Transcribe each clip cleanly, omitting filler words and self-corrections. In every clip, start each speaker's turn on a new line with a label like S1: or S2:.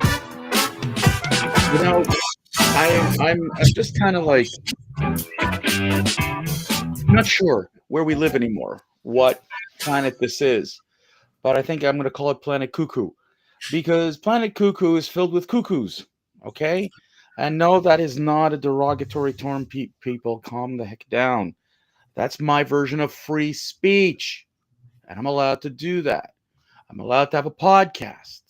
S1: You know, I'm just kind of like not sure where we live anymore, what planet this is, but I think I'm going to call it Planet Cuckoo because Planet Cuckoo is filled with cuckoos. Okay, and no, that is not a derogatory term. People, calm the heck down. That's my version of free speech, and I'm allowed to do that. I'm allowed to have a podcast.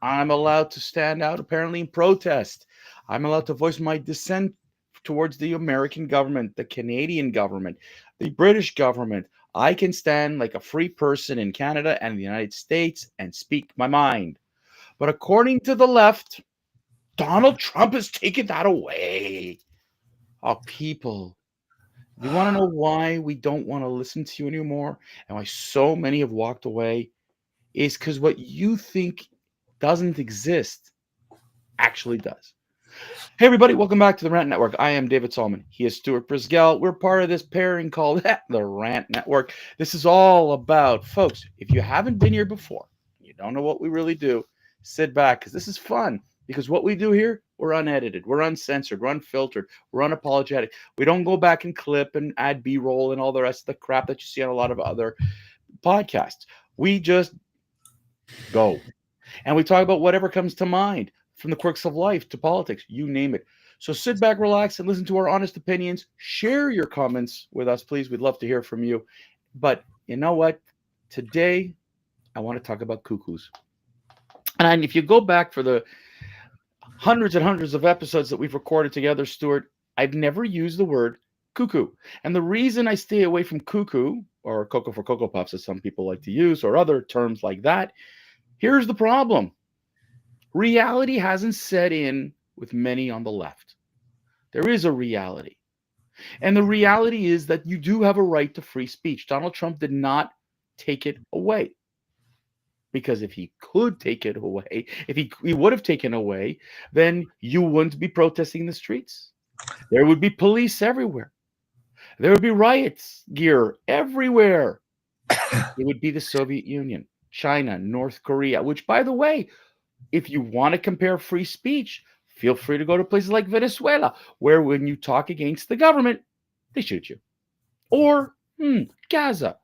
S1: I'm allowed to stand out apparently in protest. I'm allowed to voice my dissent towards the American government, the Canadian government, the British government. I can stand like a free person in Canada and the United States and speak my mind. But according to the left, Donald Trump has taken that away. Oh, people, do you want to know why we don't want to listen to you anymore and why so many have walked away? Is because what you think doesn't exist actually does. Hey, everybody, welcome back to the Rant Network. I am David Solomon. He is Stuart Brisgell. We're part of this pairing called the Rant Network. This is all about, folks, if you haven't been here before, you don't know what we really do, sit back because this is fun. Because what we do here, we're unedited, we're uncensored, we're unfiltered, we're unapologetic. We don't go back and clip and add B-roll and all the rest of the crap that you see on a lot of other podcasts. We just go. And we talk about whatever comes to mind, from the quirks of life to politics, you name it. So sit back, relax, and listen to our honest opinions. Share your comments with us, please. We'd love to hear from you. But you know what? Today, I want to talk about cuckoos. And if you go back for the hundreds and hundreds of episodes that we've recorded together, Stuart, I've never used the word cuckoo. And the reason I stay away from cuckoo, or cocoa for Cocoa Puffs, as some people like to use, or other terms like that, here's the problem. Reality hasn't set in with many on the left. There is a reality. And the reality is that you do have a right to free speech. Donald Trump did not take it away. Because if he could take it away, if he would have taken away, then you wouldn't be protesting in the streets. There would be police everywhere. There would be riots gear everywhere. It would be the Soviet Union, China, North Korea, which, by the way, if you want to compare free speech, feel free to go to places like Venezuela, where when you talk against the government, they shoot you. Or Gaza.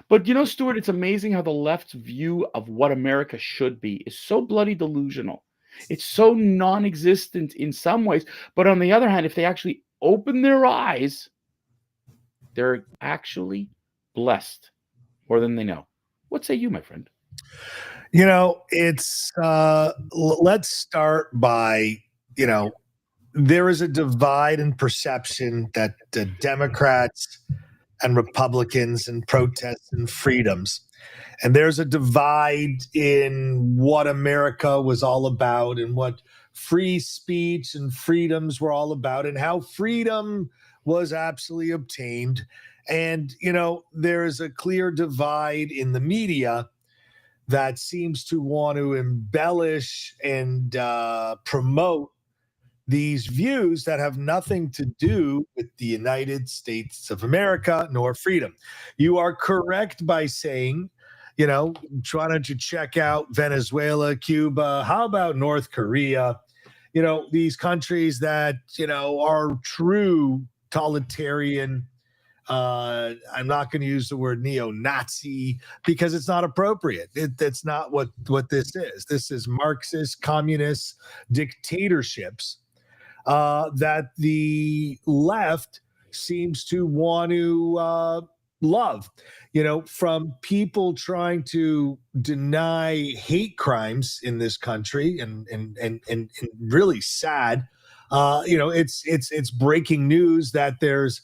S1: But you know, Stuart, it's amazing how the left's view of what America should be is so bloody delusional. It's so non-existent in some ways. But on the other hand, if they actually open their eyes, they're actually blessed more than they know. What say you, my friend?
S2: You know, it's let's start by, there is a divide in perception that the Democrats and Republicans and protests and freedoms. And there's a divide in what America was all about and what free speech and freedoms were all about and how freedom was absolutely obtained. And, there's a clear divide in the media that seems to want to embellish and promote these views that have nothing to do with the United States of America nor freedom. You are correct by saying, why don't you check out Venezuela, Cuba? How about North Korea? These countries that, are true totalitarian. I'm not going to use the word neo-Nazi because it's not appropriate. That's not what this is. This is Marxist, communist dictatorships that the left seems to want to love. From people trying to deny hate crimes in this country, and really sad. It's breaking news that there's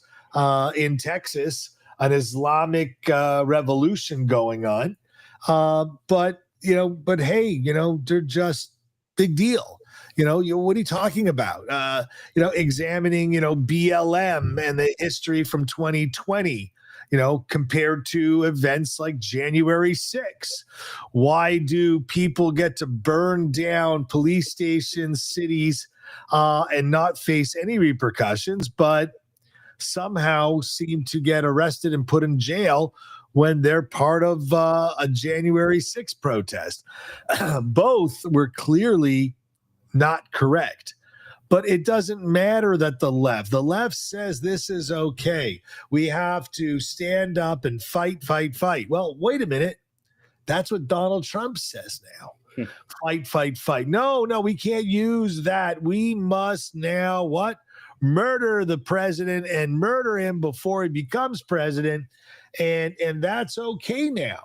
S2: in Texas an Islamic revolution going on. But hey, they're just big deal. What are you talking about? Examining, BLM and the history from 2020, compared to events like January 6th. Why do people get to burn down police stations, cities, and not face any repercussions, but somehow seem to get arrested and put in jail when they're part of a January 6th protest. Both were clearly not correct. But it doesn't matter that the left says this is okay. We have to stand up and fight, fight, fight. Well, wait a minute. That's what Donald Trump says now. Fight, fight, fight. No, we can't use that. We must now what? Murder the president and murder him before he becomes president. And that's okay now.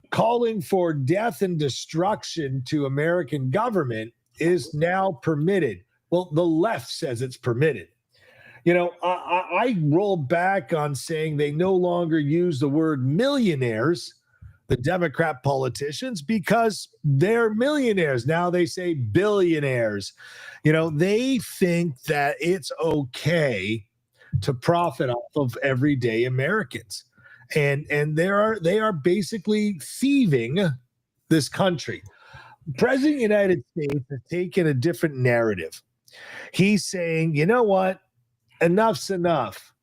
S2: Calling for death and destruction to American government is now permitted. Well, the left says it's permitted. I roll back on saying they no longer use the word millionaires, the Democrat politicians, because they're millionaires. Now they say billionaires. They think that it's okay to profit off of everyday Americans. And they are basically thieving this country. President of the United States has taken a different narrative. He's saying, you know what? Enough's enough.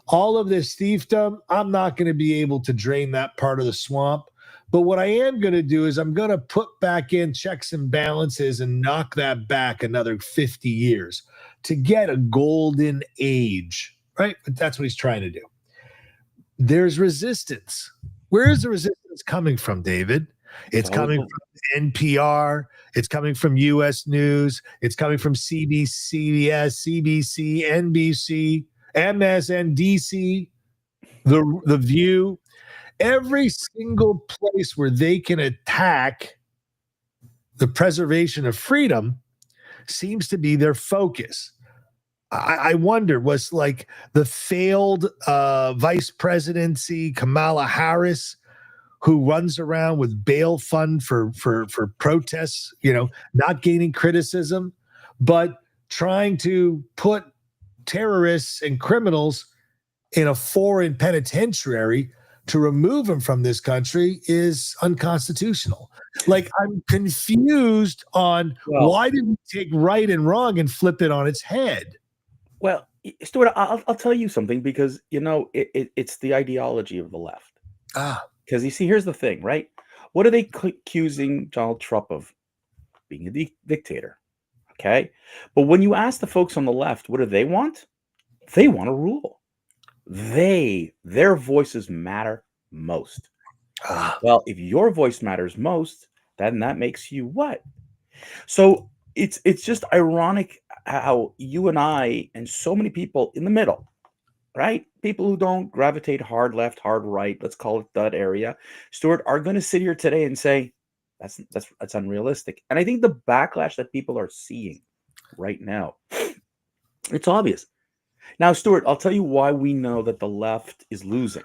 S2: All of this thiefdom, I'm not going to be able to drain that part of the swamp. But what I am going to do is I'm going to put back in checks and balances and knock that back another 50 years to get a golden age, right? But that's what he's trying to do. There's resistance. Where is the resistance coming from, David? It's coming from NPR. It's coming from U.S. News. It's coming from CBS, CBC, NBC, MSNBC, The View. Every single place where they can attack the preservation of freedom seems to be their focus. I wonder, was like the failed vice presidency, Kamala Harris, who runs around with bail fund for protests, not gaining criticism, but trying to put terrorists and criminals in a foreign penitentiary to remove them from this country is unconstitutional. Like, I'm confused on why did we take right and wrong and flip it on its head?
S1: Well, Stuart, I'll tell you something, because, it's the ideology of the left. Because you see, here's the thing, right? What are they accusing Donald Trump of? Being a dictator. Okay. But when you ask the folks on the left, what do they want? They want to rule. Their voices matter most. Well, if your voice matters most, then that makes you what? So it's just ironic how you and I and so many people in the middle, right? People who don't gravitate hard left, hard right, let's call it that area, Stuart, are going to sit here today and say that's unrealistic. And I think the backlash that people are seeing right now, it's obvious. Now, Stuart, I'll tell you why we know that the left is losing.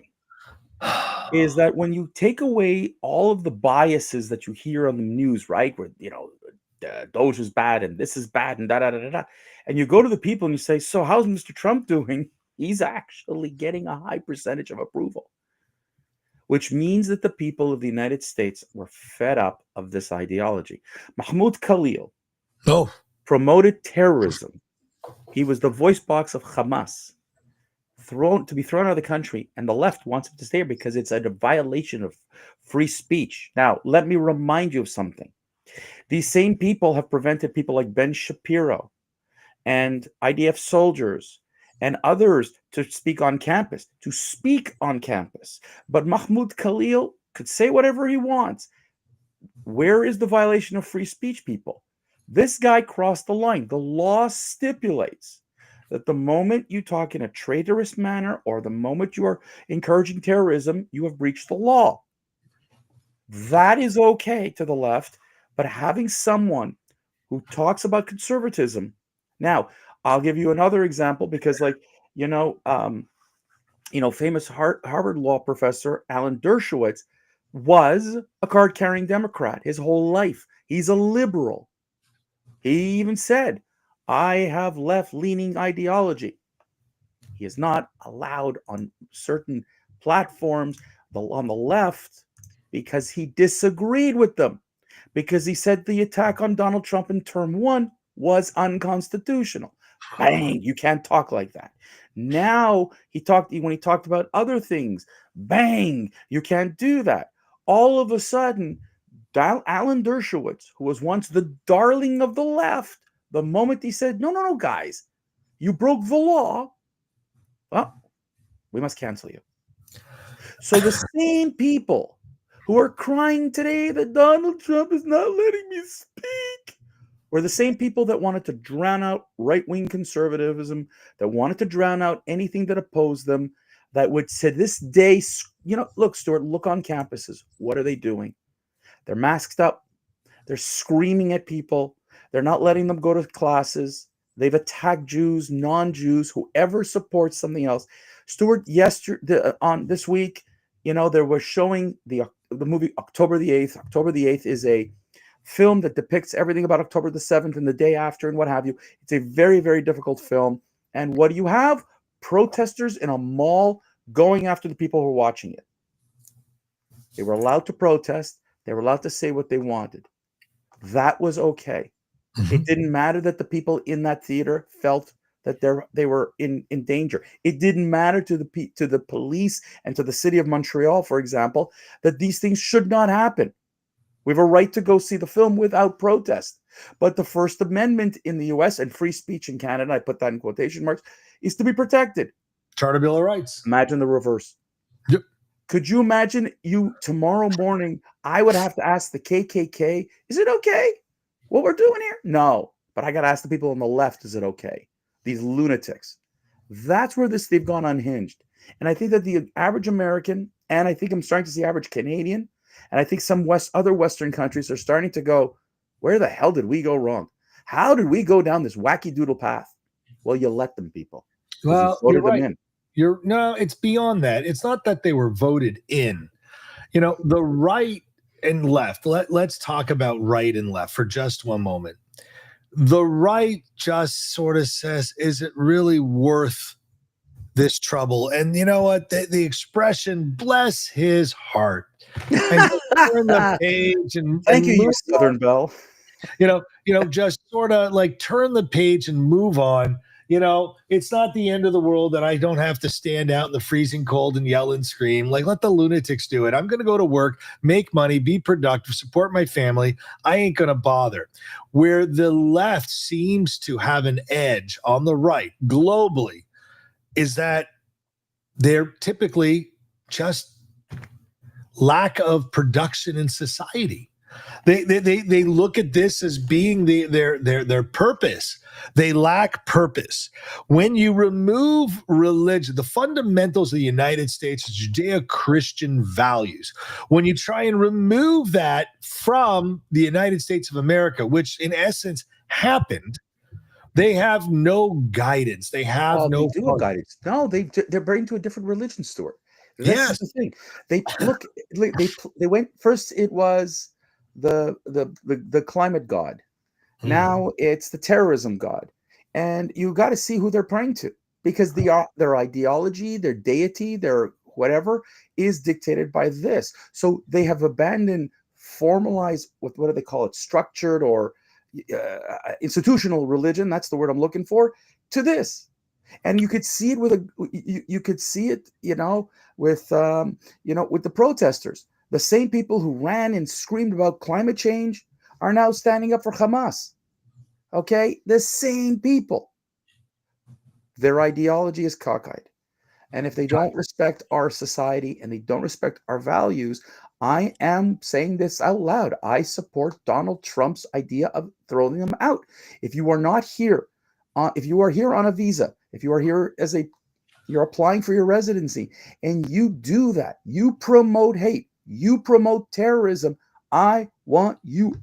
S1: Is that when you take away all of the biases that you hear on the news, right? Where, Doge is bad and this is bad and da da da da. And you go to the people and you say, so how's Mr. Trump doing? He's actually getting a high percentage of approval, which means that the people of the United States were fed up of this ideology. Mahmoud Khalil promoted terrorism. He was the voice box of Hamas, to be thrown out of the country, and the left wants him to stay here because it's a violation of free speech. Now, let me remind you of something. These same people have prevented people like Ben Shapiro and IDF soldiers and others to speak on campus, But Mahmoud Khalil could say whatever he wants. Where is the violation of free speech, people? This guy crossed the line. The law stipulates that the moment you talk in a traitorous manner or the moment you are encouraging terrorism, you have breached the law. That is okay to the left, but having someone who talks about conservatism. Now, I'll give you another example because, famous Harvard law professor Alan Dershowitz was a card-carrying Democrat his whole life. He's a liberal. He even said, I have left-leaning ideology. He is not allowed on certain platforms on the left because he disagreed with them, because he said the attack on Donald Trump in term one was unconstitutional. Bang, you can't talk like that. Now when he talked about other things, bang, you can't do that. All of a sudden, Alan Dershowitz, who was once the darling of the left, the moment he said, no, no, no, guys, you broke the law, well, we must cancel you. So the same people who are crying today that Donald Trump is not letting me speak were the same people that wanted to drown out right-wing conservatism, that wanted to drown out anything that opposed them, that would to this day, look, Stuart, look on campuses. What are they doing? They're masked up. They're screaming at people. They're not letting them go to classes. They've attacked Jews, non-Jews, whoever supports something else. Stuart, yesterday on this week, there was showing the movie October the 8th. October the 8th is a film that depicts everything about October the 7th and the day after and what have you. It's a very, very difficult film. And what do you have? Protesters in a mall going after the people who are watching it. They were allowed to protest. They were allowed to say what they wanted. That was okay. Mm-hmm. It didn't matter that the people in that theater felt that they were in danger. It didn't matter to the police and to the city of Montreal, for example, that these things should not happen. We have a right to go see the film without protest. But the First Amendment in the U.S. and free speech in Canada, I put that in quotation marks, is to be protected.
S2: Charter Bill of Rights.
S1: Imagine the reverse.
S2: Yep.
S1: Could you imagine tomorrow morning, I would have to ask the KKK, is it okay what we're doing here? No. But I got to ask the people on the left, is it okay? These lunatics. That's where they've gone unhinged. And I think that the average American, and I think I'm starting to see average Canadian, and I think some other Western countries are starting to go, where the hell did we go wrong? How did we go down this wacky doodle path? Well, you let them, people.
S2: Well, you're right. No, it's beyond that. It's not that they were voted in. The right and left. Let's talk about right and left for just one moment. The right just sort of says, is it really worth this trouble? And you know what? The expression, bless his heart. And turn the page and
S1: thank you, Southern Belle.
S2: Just sort of like turn the page and move on. It's not the end of the world that I don't have to stand out in the freezing cold and yell and scream. Like, let the lunatics do it. I'm going to go to work, make money, be productive, support my family. I ain't going to bother. Where the left seems to have an edge on the right globally is that they're typically just lack of production in society. They look at this as being their purpose. They lack purpose. When you remove religion, the fundamentals of the United States is Judeo-Christian values. When you try and remove that from the United States of America, which in essence happened, they have no guidance. They have no
S1: guidance. No, they're bringing to a different religion, Stuart. That's the thing. They went first. It was the climate god. Now it's the terrorism god, and you got to see who they're praying to, because their ideology, their deity, their whatever is dictated by this. So they have abandoned formalized, what do they call it, structured or institutional religion. That's the word I'm looking for, to this. And you could see it with with the protesters. The same people who ran and screamed about climate change are now standing up for Hamas. Okay? The same people. Their ideology is cockeyed. And if they don't respect our society and they don't respect our values, I am saying this out loud. I support Donald Trump's idea of throwing them out. If you are not here, if you are here on a visa, if you are here you're applying for your residency, and you do that, you promote hate, you promote terrorism, I want you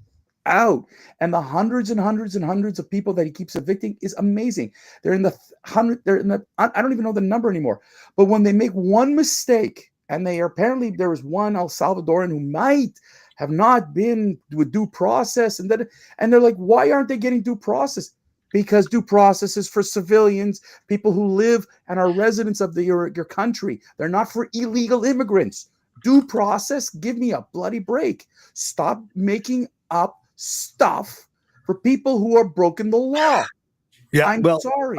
S1: out. And the hundreds and hundreds and hundreds of people that he keeps evicting is amazing. They're in the I don't even know the number anymore. But when they make one mistake, and there was one El Salvadoran who might have not been with due process, and they're like, why aren't they getting due process? Because due process is for civilians, people who live and are residents of your country. They're not for illegal immigrants. Due process, give me a bloody break. Stop making up stuff for people who are broken the law.
S2: Yeah,
S1: I'm
S2: well,
S1: sorry.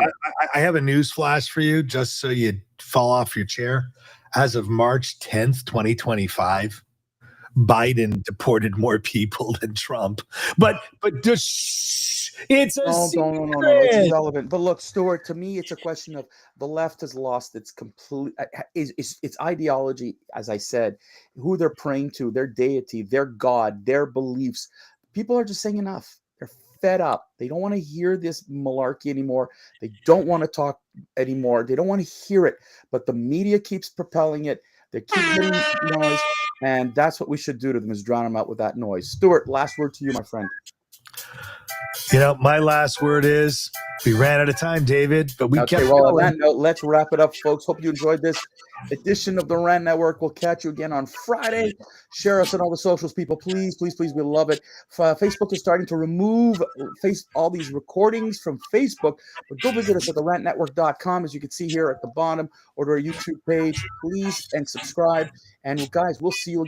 S2: I have a news flash for you, just so you fall off your chair. As of March 10th, 2025, Biden deported more people than Trump. But just it's a
S1: No, no, no, no, no, no. It's
S2: secret.
S1: irrelevant. But look, Stuart, to me, it's a question of the left has lost its complete its ideology. As I said, who they're praying to, their deity, their God, their beliefs. People are just saying enough. They're fed up. They don't want to hear this malarkey anymore. They don't want to talk anymore. They don't want to hear it. But the media keeps propelling it. They keep getting noise, and that's what we should do to them: is drown them out with that noise. Stuart, last word to you, my friend.
S2: My last word is we ran out of time, David, but we
S1: Okay,
S2: kept
S1: well, on
S2: going.
S1: that note, let's wrap it up, folks. Hope you enjoyed this edition of the Rand Network. We'll catch you again on Friday. Share us on all the socials, people. Please, please, please. We love it. Facebook is starting to remove all these recordings from Facebook, but go visit us at therantnetwork.com, as you can see here at the bottom, or to our YouTube page. Please and subscribe. And guys, we'll see you again.